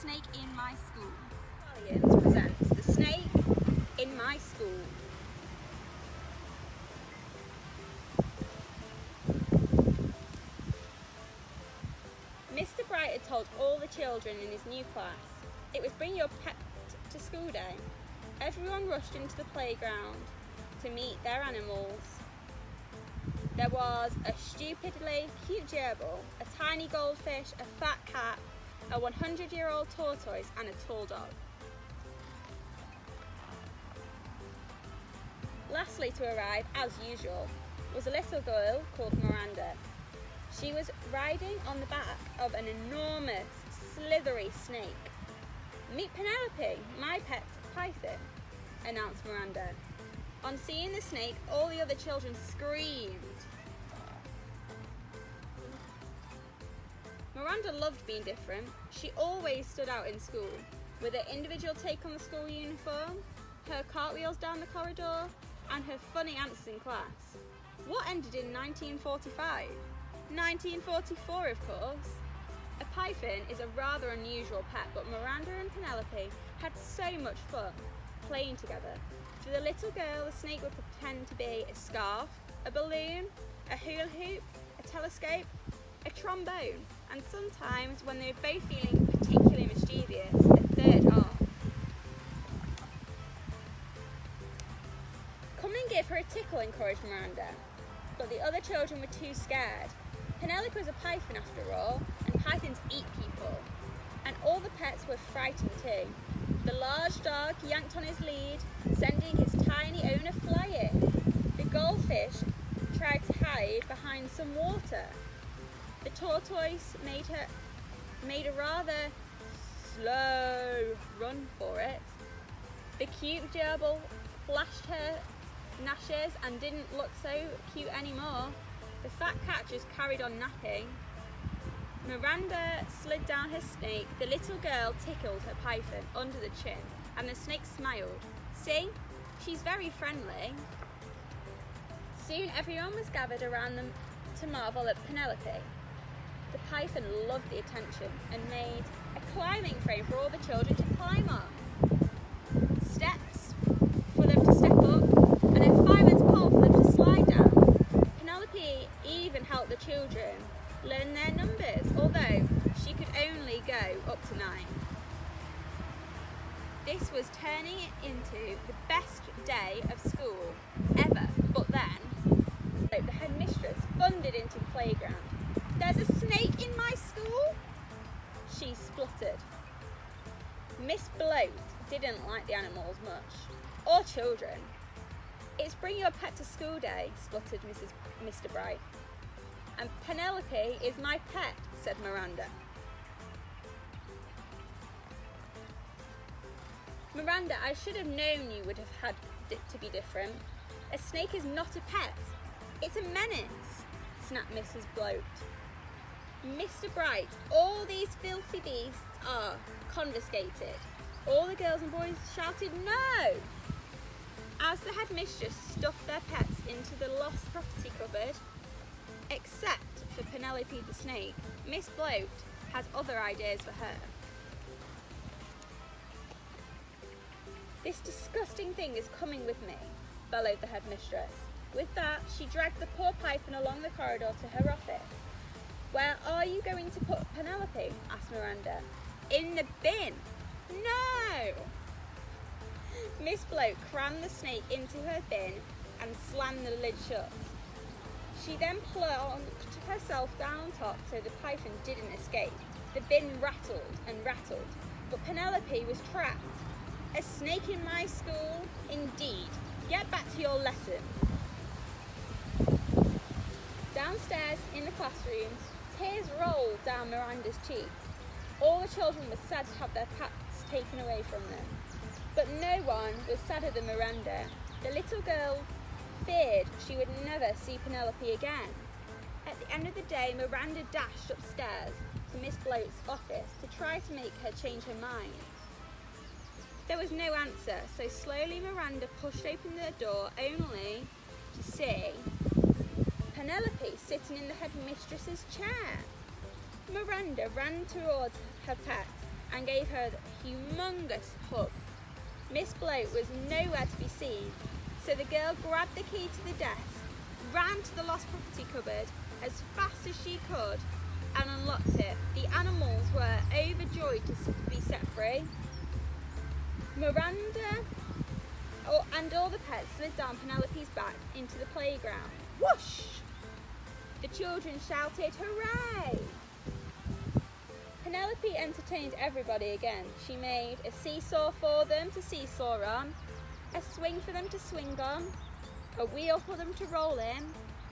snake in my school. Walliams presents The Snake in My School. Mr. Bright had told all the children in his new class it was bring your pet to school day. Everyone rushed into the playground to meet their animals. There was a stupidly cute gerbil, a tiny goldfish, a fat cat, a 100-year-old tortoise and a tall dog. Lastly to arrive, as usual, was a little girl called Miranda. She was riding on the back of an enormous, slithery snake. "Meet Penelope, my pet python," announced Miranda. On seeing the snake, all the other children screamed. Miranda loved being different. She always stood out in school, with her individual take on the school uniform, her cartwheels down the corridor, and her funny answers in class. What ended in 1945? 1944, of course. A python is a rather unusual pet, but Miranda and Penelope had so much fun playing together. For the little girl, the snake would pretend to be a scarf, a balloon, a hula hoop, a telescope, a trombone, and sometimes, when they were both feeling particularly mischievous, a third arm. "Come and give her a tickle," encouraged Miranda, but the other children were too scared. Penelope was a python after all, and pythons eat people, and all the pets were frightened too. The large dog yanked on his lead, sending his tiny owner flying. The goldfish tried to hide behind some water. The tortoise made a rather slow run for it. The cute gerbil flashed her gnashes and didn't look so cute anymore. The fat cat just carried on napping. Miranda slid down her snake. The little girl tickled her python under the chin, and the snake smiled. "See, she's very friendly." Soon everyone was gathered around them to marvel at Penelope. The python loved the attention and made a climbing frame for all the children to climb on. Steps for them to step up, and a fireman's pole for them to slide down. Penelope even helped the children learn their numbers, although she could only go up to 9. This was turning into the best day of school ever, but then the headmistress thundered into the playground. "There's a snake in my school!" she spluttered. Miss Bloat didn't like the animals much, or children. "It's bring your pet to school day," spluttered Mr. Bright. "And Penelope is my pet," said Miranda. "Miranda, I should have known you would have had it to be different. A snake is not a pet. It's a menace," snapped Mrs. Bloat. "Mr. Bright, all these filthy beasts are confiscated." All the girls and boys shouted "No!" As the headmistress stuffed their pets into the lost property cupboard, except for Penelope the snake, Miss Bloat had other ideas for her. "This disgusting thing is coming with me," bellowed the headmistress. With that, she dragged the poor python along the corridor to her office. "Where are you going to put Penelope?" asked Miranda. "In the bin." "No!" Miss Bloat crammed the snake into her bin and slammed the lid shut. She then plonked herself down on top so the python didn't escape. The bin rattled and rattled, but Penelope was trapped. "A snake in my school? Indeed. Get back to your lesson." Downstairs in the classroom, tears rolled down Miranda's cheeks. All the children were sad to have their pets taken away from them. But no one was sadder than Miranda. The little girl feared she would never see Penelope again. At the end of the day, Miranda dashed upstairs to Miss Bloat's office to try to make her change her mind. There was no answer, so slowly Miranda pushed open the door only to see Penelope sitting in the headmistress's chair. Miranda ran towards her pet and gave her a humongous hug. Miss Bloat was nowhere to be seen, so the girl grabbed the key to the desk, ran to the lost property cupboard as fast as she could and unlocked it. The animals were overjoyed to be set free. Miranda and all the pets slid down Penelope's back into the playground. Whoosh! The children shouted, "Hooray!" Penelope entertained everybody again. She made a seesaw for them to seesaw on, a swing for them to swing on, a wheel for them to roll in,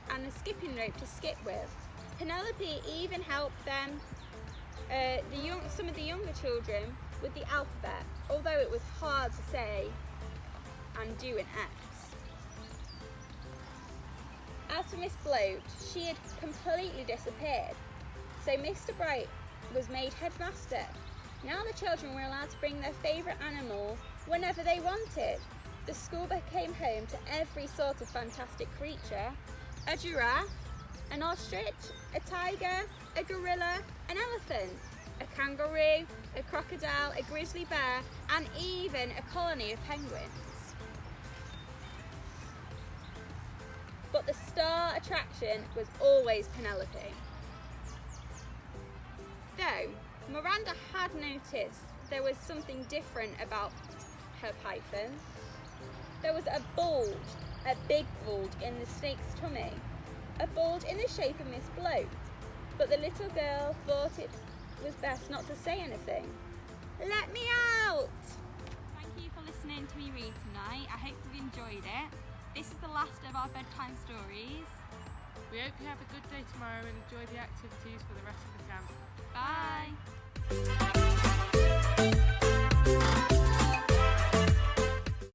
and a skipping rope to skip with. Penelope even helped them, some of the younger children, with the alphabet, although it was hard to say and do an X. As for Miss Bloat, she had completely disappeared, so Mr. Bright was made headmaster. Now the children were allowed to bring their favourite animals whenever they wanted. The school became home to every sort of fantastic creature: a giraffe, an ostrich, a tiger, a gorilla, an elephant, a kangaroo, a crocodile, a grizzly bear, and even a colony of penguins. But the star attraction was always Penelope. Though Miranda had noticed there was something different about her python. There was a bulge, a big bulge in the snake's tummy, a bulge in the shape of Miss Bloat, but the little girl thought it was best not to say anything. "Let me out!" Thank you for listening to me read tonight. I hope you've enjoyed it. This is the last of our bedtime stories. We hope you have a good day tomorrow and enjoy the activities for the rest of the camp. Bye!